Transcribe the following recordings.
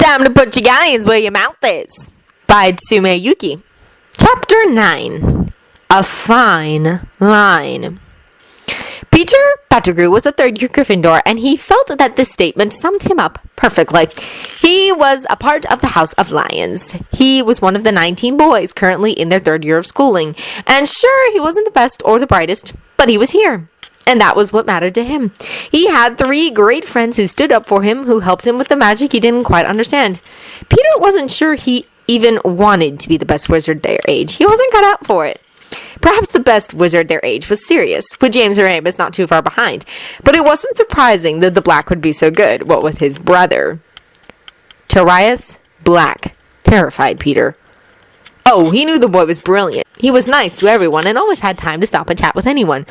Time to put your galleons where your mouth is. By Tsume Yuki. Chapter 9. A Fine Line. Peter Pettigrew was a third-year Gryffindor, and he felt that this statement summed him up perfectly. He was a part of the House of Lions. He was one of the 19 boys currently in their third year of schooling. And sure, he wasn't the best or the brightest, but he was here. And that was what mattered to him. He had 3 great friends who stood up for him, who helped him with the magic he didn't quite understand. Peter wasn't sure he even wanted to be the best wizard their age. He wasn't cut out for it. Perhaps the best wizard their age was Sirius, with James or Amos not too far behind. But it wasn't surprising that the Black would be so good, what with his brother. Turais Black terrified Peter. Oh, he knew the boy was brilliant. He was nice to everyone and always had time to stop and chat with anyone.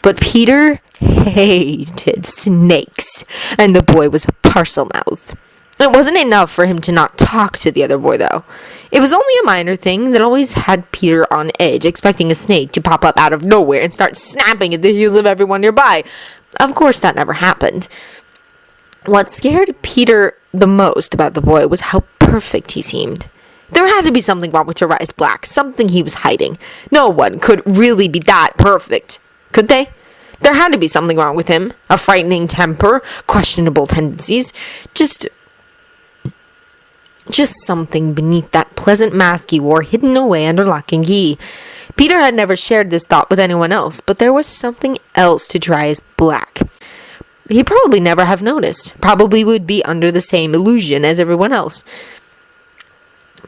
But Peter hated snakes, and the boy was a parcel-mouth. It wasn't enough for him to not talk to the other boy, though. It was only a minor thing that always had Peter on edge, expecting a snake to pop up out of nowhere and start snapping at the heels of everyone nearby. Of course, that never happened. What scared Peter the most about the boy was how perfect he seemed. There had to be something wrong with Turais Black, something he was hiding. No one could really be that perfect, could they? There had to be something wrong with him. A frightening temper, questionable tendencies, just something beneath that pleasant mask he wore hidden away under lock and key. Peter had never shared this thought with anyone else, but there was something else to Turais Black. He'd probably never have noticed, probably would be under the same illusion as everyone else.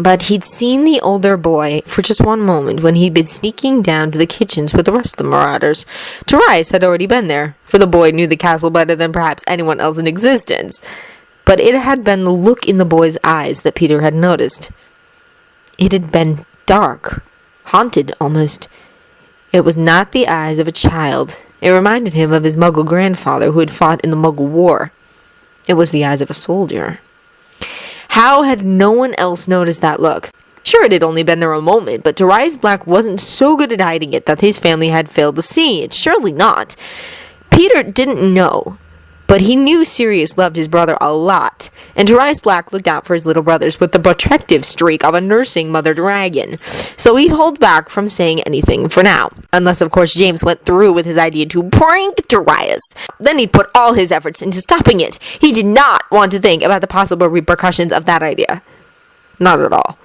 But he'd seen the older boy for just one moment when he'd been sneaking down to the kitchens with the rest of the marauders. Turais had already been there, for the boy knew the castle better than perhaps anyone else in existence. But it had been the look in the boy's eyes that Peter had noticed. It had been dark, haunted almost. It was not the eyes of a child. It reminded him of his Muggle grandfather who had fought in the Muggle War. It was the eyes of a soldier. How had no one else noticed that look? Sure, it had only been there a moment, but Turais Black wasn't so good at hiding it that his family had failed to see it. Surely not. Peter didn't know, but he knew Sirius loved his brother a lot, and Turais Black looked out for his little brothers with the protective streak of a nursing mother dragon. So he'd hold back from saying anything for now, unless of course James went through with his idea to prank Turais. Then he'd put all his efforts into stopping it. He did not want to think about the possible repercussions of that idea. Not at all.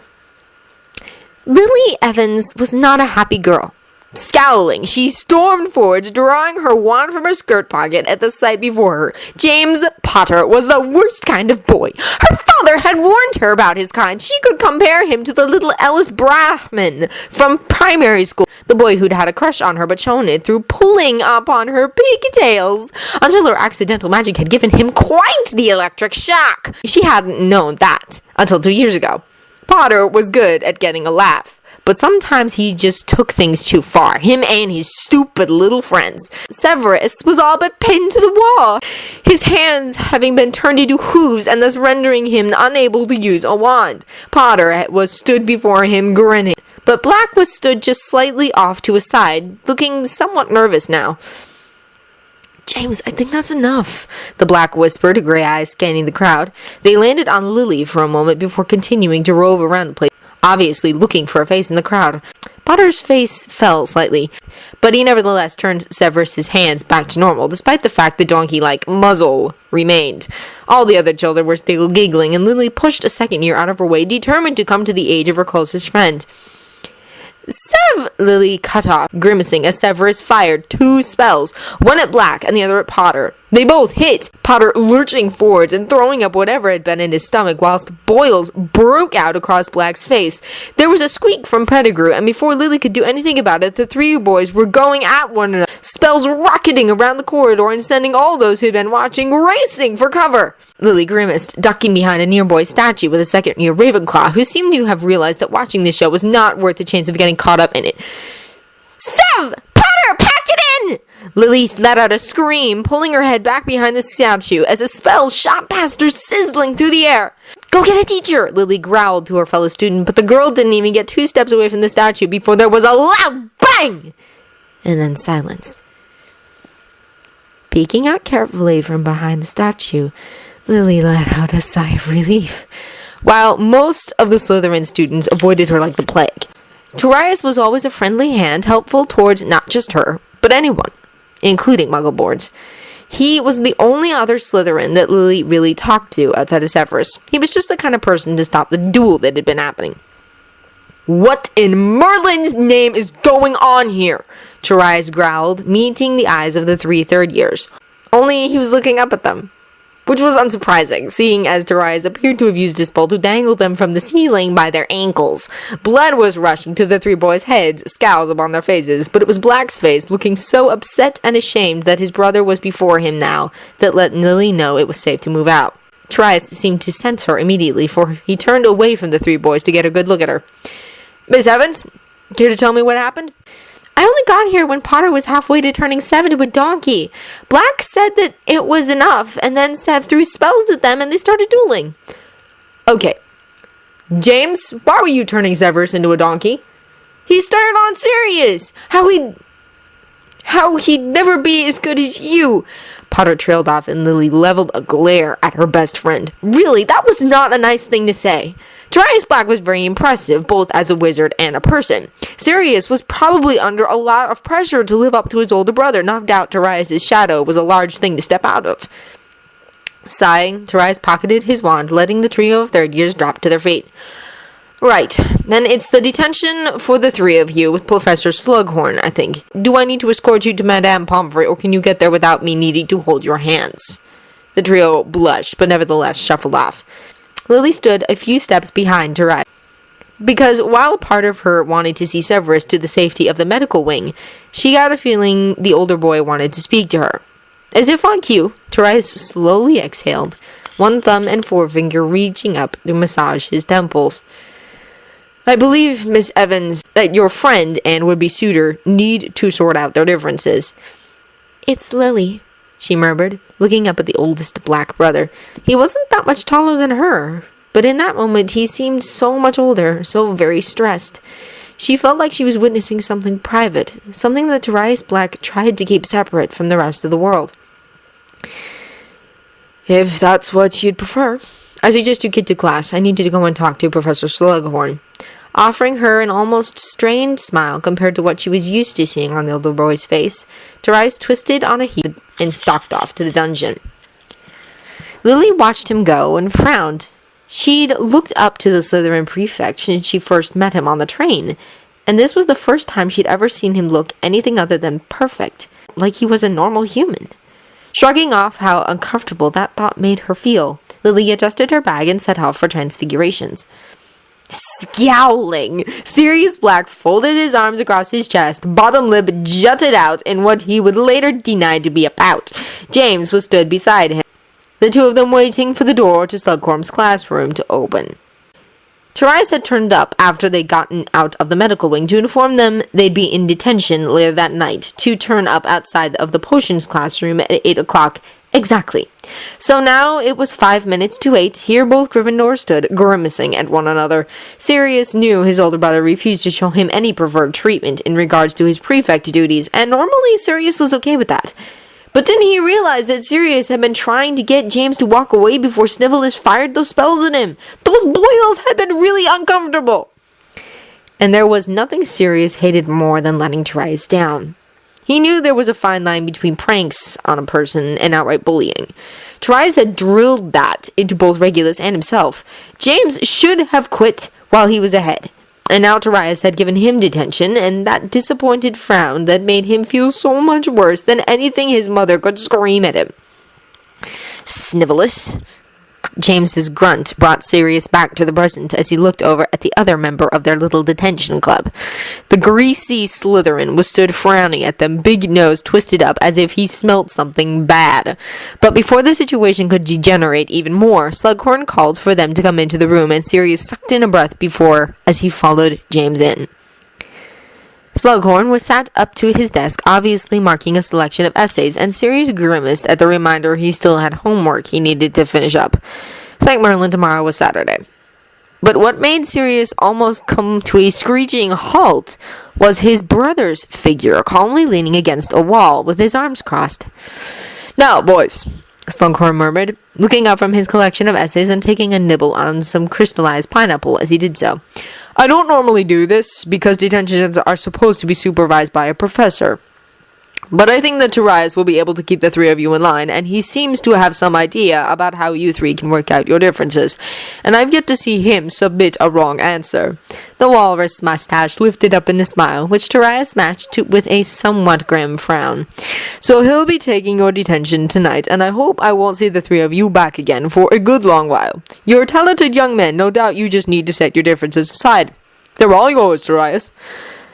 Lily Evans was not a happy girl. Scowling, she stormed forwards, drawing her wand from her skirt pocket at the sight before her. James Potter was the worst kind of boy. Her father had warned her about his kind. She could compare him to the little Ellis Brahman from primary school, the boy who'd had a crush on her but shown it through pulling up on her pigtails, until her accidental magic had given him quite the electric shock. She hadn't known that until 2 years ago. Potter was good at getting a laugh, but sometimes he just took things too far, him and his stupid little friends. Severus was all but pinned to the wall, his hands having been turned into hooves and thus rendering him unable to use a wand. Potter was stood before him grinning, but Black was stood just slightly off to his side, looking somewhat nervous now. "James, I think that's enough," the Black whispered, gray eyes scanning the crowd. They landed on Lily for a moment before continuing to rove around the place, obviously looking for a face in the crowd. Potter's face fell slightly, but he nevertheless turned Severus's hands back to normal, despite the fact the donkey-like muzzle remained. All the other children were still giggling, and Lily pushed a second year out of her way, determined to come to the aid of her closest friend. "Sev!" Lily cut off, grimacing as Severus fired 2 spells, one at Black and the other at Potter. They both hit, Potter lurching forwards and throwing up whatever had been in his stomach, whilst boils broke out across Black's face. There was a squeak from Pettigrew, and before Lily could do anything about it, the 3 boys were going at one another, spells rocketing around the corridor and sending all those who had been watching racing for cover. Lily grimaced, ducking behind a nearby statue with a second-year Ravenclaw, who seemed to have realized that watching this show was not worth the chance of getting caught up in it. "Sev! Potter, pack it in!" Lily let out a scream, pulling her head back behind the statue as a spell shot past her, sizzling through the air. "Go get a teacher!" Lily growled to her fellow student, but the girl didn't even get 2 steps away from the statue before there was a loud bang! And then silence. Peeking out carefully from behind the statue, Lily let out a sigh of relief. while most of the Slytherin students avoided her like the plague. Turais was always a friendly hand, helpful towards not just her, but anyone, including Muggleborns. He was the only other Slytherin that Lily really talked to outside of Severus. He was just the kind of person to stop the duel that had been happening. "What in Merlin's name is going on here?" Turais growled, meeting the eyes of the 3 third years. Only he was looking up at them, which was unsurprising, seeing as Turais appeared to have used his pole to dangle them from the ceiling by their ankles. Blood was rushing to the 3 boys' heads, scowls upon their faces, but it was Black's face, looking so upset and ashamed that his brother was before him now, that let Lily know it was safe to move out. Turais seemed to sense her immediately, for he turned away from the 3 boys to get a good look at her. "Miss Evans, care to tell me what happened?" "I only got here when Potter was halfway to turning 7 to a donkey. Black said that it was enough, and then Sev threw spells at them and they started dueling." "Okay. James, why were you turning Severus into a donkey?" "He started on Sirius. How he'd never be as good as you." Potter trailed off and Lily leveled a glare at her best friend. Really, that was not a nice thing to say. Turais Black was very impressive, both as a wizard and a person. Sirius was probably under a lot of pressure to live up to his older brother. No doubt Turais' shadow was a large thing to step out of. Sighing, Turais pocketed his wand, letting the trio of third years drop to their feet. "Right, then it's the detention for the 3 of you with Professor Slughorn, I think. Do I need to escort you to Madame Pomfrey, or can you get there without me needing to hold your hands?" The trio blushed, but nevertheless shuffled off. Lily stood a few steps behind Turais, because while part of her wanted to see Severus to the safety of the medical wing, she got a feeling the older boy wanted to speak to her. As if on cue, Turais slowly exhaled, one thumb and forefinger reaching up to massage his temples. "I believe, Miss Evans, that your friend and would-be suitor need to sort out their differences." "It's Lily," she murmured, looking up at the oldest Black brother. He wasn't that much taller than her, but in that moment he seemed so much older, so very stressed. She felt like she was witnessing something private, something that Turais Black tried to keep separate from the rest of the world. "If that's what you'd prefer. I suggest you get to class. I need to go and talk to Professor Slughorn." Offering her an almost strained smile compared to what she was used to seeing on the older boy's face, Turais twisted on a heel and stalked off to the dungeon. Lily watched him go and frowned. She'd looked up to the Slytherin prefect since she first met him on the train, and this was the first time she'd ever seen him look anything other than perfect, like he was a normal human. Shrugging off how uncomfortable that thought made her feel, Lily adjusted her bag and set off for Transfigurations. Scowling, Sirius Black folded his arms across his chest, bottom lip jutted out in what he would later deny to be a pout. James was stood beside him, the 2 of them waiting for the door to Slughorn's classroom to open. Turais had turned up after they'd gotten out of the medical wing to inform them they'd be in detention later that night, to turn up outside of the potions classroom at 8 o'clock exactly. So now it was 5 minutes to 8. Here both Gryffindors stood, grimacing at one another. Sirius knew his older brother refused to show him any preferred treatment in regards to his prefect duties, and normally Sirius was okay with that. But didn't he realize that Sirius had been trying to get James to walk away before Snivellus fired those spells at him? Those boils had been really uncomfortable. And there was nothing Sirius hated more than letting Turais down. He knew there was a fine line between pranks on a person and outright bullying. Turais had drilled that into both Regulus and himself. James should have quit while he was ahead. And now Turais had given him detention, and that disappointed frown that made him feel so much worse than anything his mother could scream at him. Snivellus. James's grunt brought Sirius back to the present as he looked over at the other member of their little detention club. The greasy Slytherin was stood frowning at them, big nose twisted up as if he smelt something bad. But before the situation could degenerate even more, Slughorn called for them to come into the room, and Sirius sucked in a breath as he followed James in. Slughorn was sat up to his desk, obviously marking a selection of essays, and Sirius grimaced at the reminder he still had homework he needed to finish up. Thank Merlin, tomorrow was Saturday. But what made Sirius almost come to a screeching halt was his brother's figure, calmly leaning against a wall with his arms crossed. "Now, boys, Slughorn murmured, looking up from his collection of essays and taking a nibble on some crystallized pineapple as he did so. I don't normally do this, because detentions are supposed to be supervised by a professor. But I think that Turais will be able to keep the three of you in line, and he seems to have some idea about how you three can work out your differences, and I've yet to see him submit a wrong answer. The walrus mustache lifted up in a smile, which Turais matched with a somewhat grim frown. So he'll be taking your detention tonight, and I hope I won't see the three of you back again for a good long while. You're talented young men, no doubt you just need to set your differences aside. They're all yours, Turais.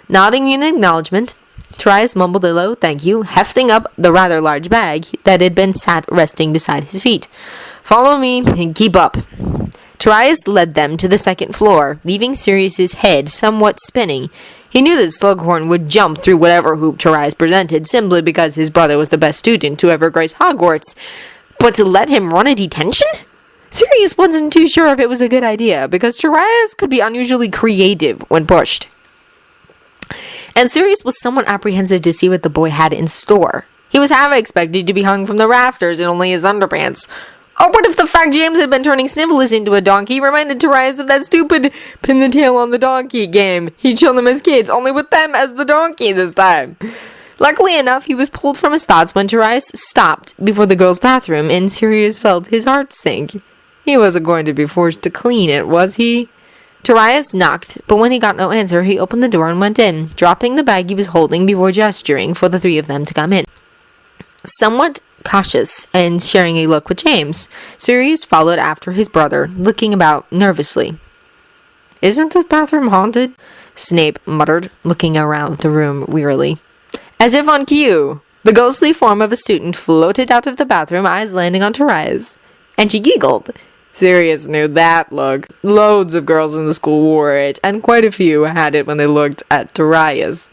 Nodding in acknowledgement, Turais mumbled a low thank you, hefting up the rather large bag that had been sat resting beside his feet. Follow me and keep up. Turais led them to the second floor, leaving Sirius's head somewhat spinning. He knew that Slughorn would jump through whatever hoop Turais presented, simply because his brother was the best student to ever grace Hogwarts. But to let him run a detention? Sirius wasn't too sure if it was a good idea, because Turais could be unusually creative when pushed. And Sirius was somewhat apprehensive to see what the boy had in store. He was half expected to be hung from the rafters in only his underpants. Or what if the fact James had been turning Snivelus into a donkey reminded Turais of that stupid pin the tail on the donkey game he'd shown them as kids, only with them as the donkey this time? Luckily enough, he was pulled from his thoughts when Turais stopped before the girls' bathroom, and Sirius felt his heart sink. He wasn't going to be forced to clean it, was he? Turais knocked, but when he got no answer, he opened the door and went in, dropping the bag he was holding before gesturing for the three of them to come in. Somewhat cautious and sharing a look with James, Sirius followed after his brother, looking about nervously. Isn't this bathroom haunted? Snape muttered, looking around the room wearily. As if on cue, the ghostly form of a student floated out of the bathroom, eyes landing on Turais, and she giggled. Sirius knew that look. Loads of girls in the school wore it, and quite a few had it when they looked at Turais.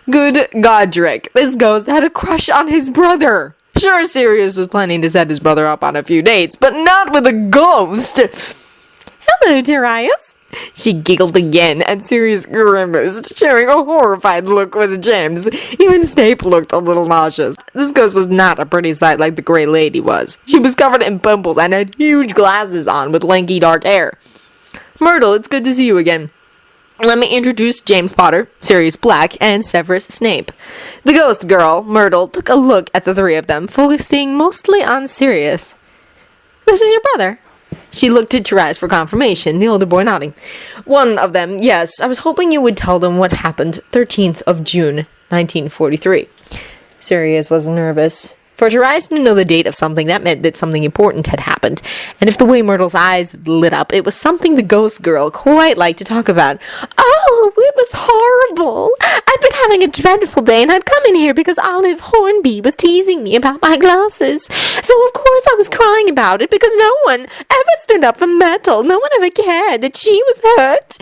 Good Godric, this ghost had a crush on his brother. Sure, Sirius was planning to set his brother up on a few dates, but not with a ghost. Hello, Turais. She giggled again, and Sirius grimaced, sharing a horrified look with James. Even Snape looked a little nauseous. This ghost was not a pretty sight like the Grey Lady was. She was covered in pimples and had huge glasses on with lanky dark hair. Myrtle, it's good to see you again. Let me introduce James Potter, Sirius Black, and Severus Snape. The ghost girl, Myrtle, took a look at the three of them, focusing mostly on Sirius. This is your brother. She looked to Turais for confirmation, the older boy nodding. One of them, yes. I was hoping you would tell them what happened 13th of June, 1943. Sirius was nervous. For Turais to know the date of something, that meant that something important had happened. And if the way Myrtle's eyes lit up, it was something the ghost girl quite liked to talk about. Oh, it was horrible. I'd been having a dreadful day, and I'd come in here because Olive Hornby was teasing me about my glasses. So, of course, I was crying about it because no one ever stood up for Myrtle. No one ever cared that she was hurt.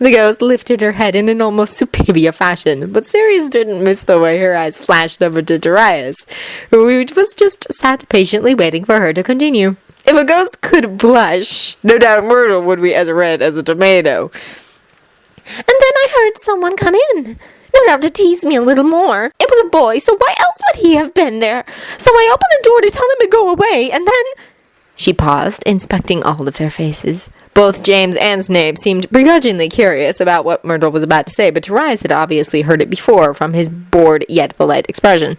The ghost lifted her head in an almost superior fashion, but Sirius didn't miss the way her eyes flashed over to Turais, who was just sat patiently waiting for her to continue. If a ghost could blush, no doubt Myrtle would be as red as a tomato. And then I heard someone come in, no doubt to tease me a little more. It was a boy, so why else would he have been there? So I opened the door to tell him to go away, and then... She paused, inspecting all of their faces. Both James and Snape seemed begrudgingly curious about what Myrtle was about to say, but Turais had obviously heard it before from his bored yet polite expression.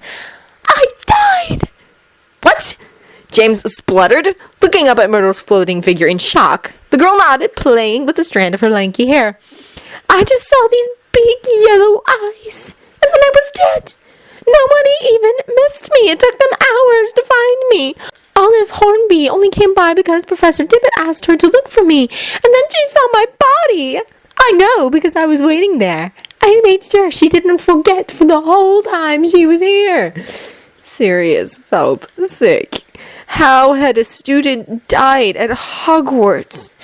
I died! What? James spluttered, looking up at Myrtle's floating figure in shock. The girl nodded, playing with a strand of her lanky hair. I just saw these big yellow eyes, and then I was dead. Nobody even missed me. It took them hours to find me. Olive Hornby only came by because Professor Dibbit asked her to look for me, and then she saw my body. I know, because I was waiting there. I made sure she didn't forget for the whole time she was here. Sirius felt sick. How had a student died at Hogwarts?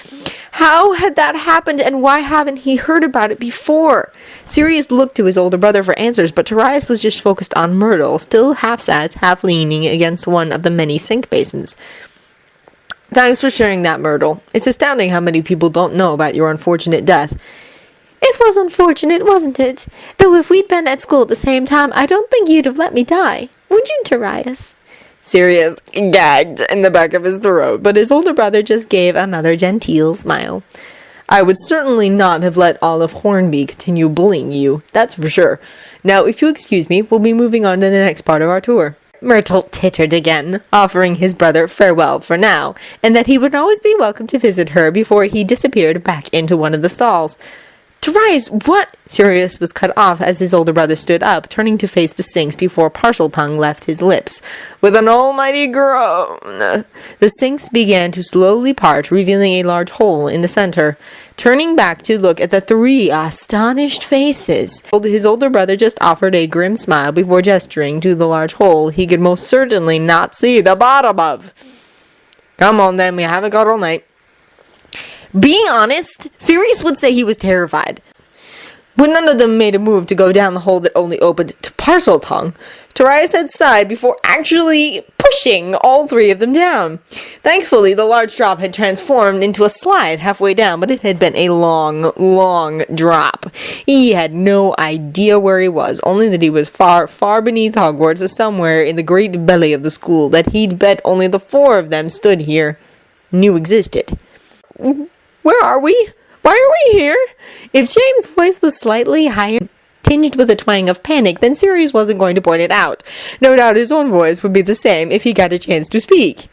How had that happened, and why haven't he heard about it before? Sirius looked to his older brother for answers, but Turais was just focused on Myrtle, still half sat, half leaning against one of the many sink basins. Thanks for sharing that, Myrtle. It's astounding how many people don't know about your unfortunate death. It was unfortunate, wasn't it? Though if we'd been at school at the same time, I don't think you'd have let me die. Would you, Turais? Sirius gagged in the back of his throat, but his older brother just gave another genteel smile. I would certainly not have let Olive Hornby continue bullying you, that's for sure. Now, if you excuse me, we'll be moving on to the next part of our tour. Myrtle tittered again, offering his brother farewell for now, and that he would always be welcome to visit her before he disappeared back into one of the stalls. Turais, what? Sirius was cut off as his older brother stood up, turning to face the Sphinx before Parseltongue left his lips. With an almighty groan, the Sphinx began to slowly part, revealing a large hole in the center. Turning back to look at the three astonished faces, his older brother just offered a grim smile before gesturing to the large hole he could most certainly not see the bottom of. Come on then, we haven't got all night. Being honest, Sirius would say he was terrified. When none of them made a move to go down the hole that only opened to Parseltongue, Turais had sighed before actually pushing all three of them down. Thankfully, the large drop had transformed into a slide halfway down, but it had been a long, long drop. He had no idea where he was, only that he was far, far beneath Hogwarts, somewhere in the great belly of the school that he'd bet only the four of them stood here knew existed. Where are we? Why are we here? If James' voice was slightly higher, tinged with a twang of panic, then Sirius wasn't going to point it out. No doubt his own voice would be the same if he got a chance to speak.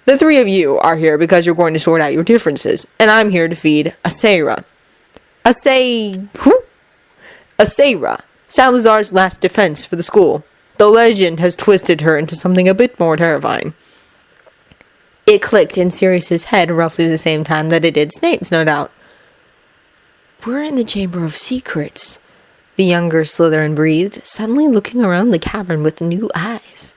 The three of you are here because you're going to sort out your differences, and I'm here to feed Asera. Who? Asera, Salazar's last defense for the school. The legend has twisted her into something a bit more terrifying. It clicked in Sirius's head roughly the same time that it did Snape's, no doubt. We're in the Chamber of Secrets, the younger Slytherin breathed, suddenly looking around the cavern with new eyes.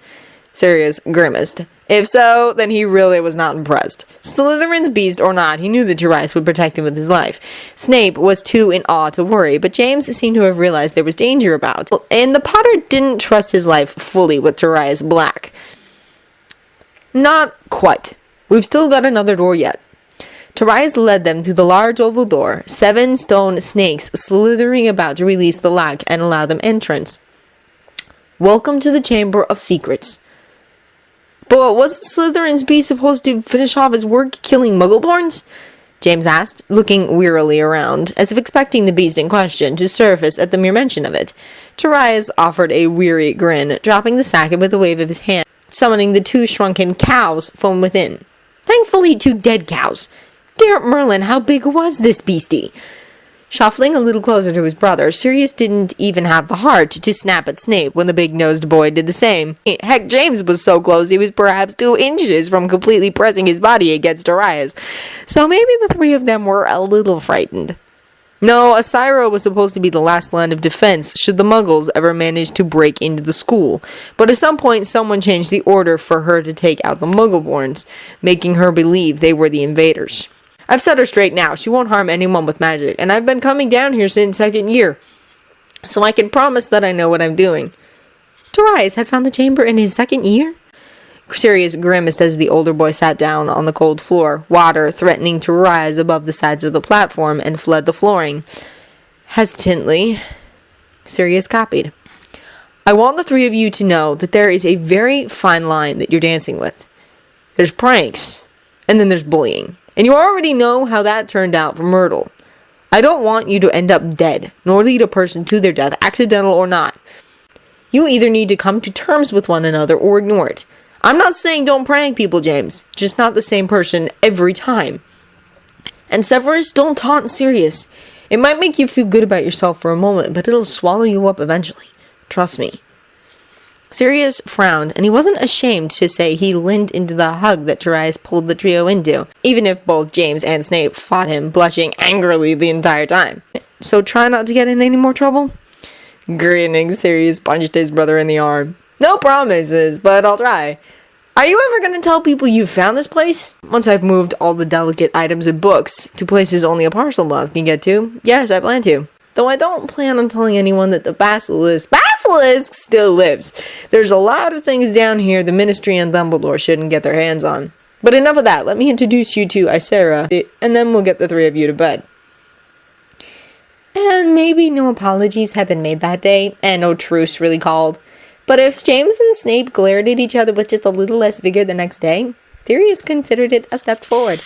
Sirius grimaced. If so, then he really was not impressed. Slytherin's beast or not, he knew that Turais would protect him with his life. Snape was too in awe to worry, but James seemed to have realized there was danger about, and the Potter didn't trust his life fully with Turais Black. Not quite. We've still got another door yet. Turais led them to the large oval door, 7 stone snakes slithering about to release the lock and allow them entrance. Welcome to the Chamber of Secrets. But wasn't Slytherin's beast supposed to finish off his work killing Muggleborns? James asked, looking wearily around, as if expecting the beast in question to surface at the mere mention of it. Turais offered a weary grin, dropping the sack with a wave of his hand, summoning the 2 shrunken cows from within. Thankfully, 2 dead cows. Dear Merlin, how big was this beastie? Shuffling a little closer to his brother, Sirius didn't even have the heart to snap at Snape when the big-nosed boy did the same. Heck, James was so close he was perhaps 2 inches from completely pressing his body against Turais. So maybe the 3 of them were a little frightened. No, Asera was supposed to be the last line of defense should the Muggles ever manage to break into the school. But at some point, someone changed the order for her to take out the Muggleborns, making her believe they were the invaders. I've set her straight now. She won't harm anyone with magic, and I've been coming down here since 2nd year. So I can promise that I know what I'm doing. Turais had found the chamber in his 2nd year? Sirius grimaced as the older boy sat down on the cold floor, water threatening to rise above the sides of the platform and flood the flooring. Hesitantly, Sirius copied. I want the 3 of you to know that there is a very fine line that you're dancing with. There's pranks, and then there's bullying. And you already know how that turned out for Myrtle. I don't want you to end up dead, nor lead a person to their death, accidental or not. You either need to come to terms with one another or ignore it. I'm not saying don't prank people, James. Just not the same person every time. And Severus, don't taunt Sirius. It might make you feel good about yourself for a moment, but it'll swallow you up eventually. Trust me. Sirius frowned, and he wasn't ashamed to say he leaned into the hug that Turais pulled the trio into, even if both James and Snape fought him, blushing angrily the entire time. So try not to get in any more trouble? Grinning, Sirius punched his brother in the arm. No promises, but I'll try. Are you ever going to tell people you found this place? Once I've moved all the delicate items and books to places only a parcel moth can get to, yes, I plan to. Though I don't plan on telling anyone that the basilisk still lives. There's a lot of things down here the Ministry and Dumbledore shouldn't get their hands on. But enough of that, let me introduce you to Asera, and then we'll get the 3 of you to bed. And maybe no apologies have been made that day, and no truce really called. But if James and Snape glared at each other with just a little less vigor the next day, Sirius considered it a step forward.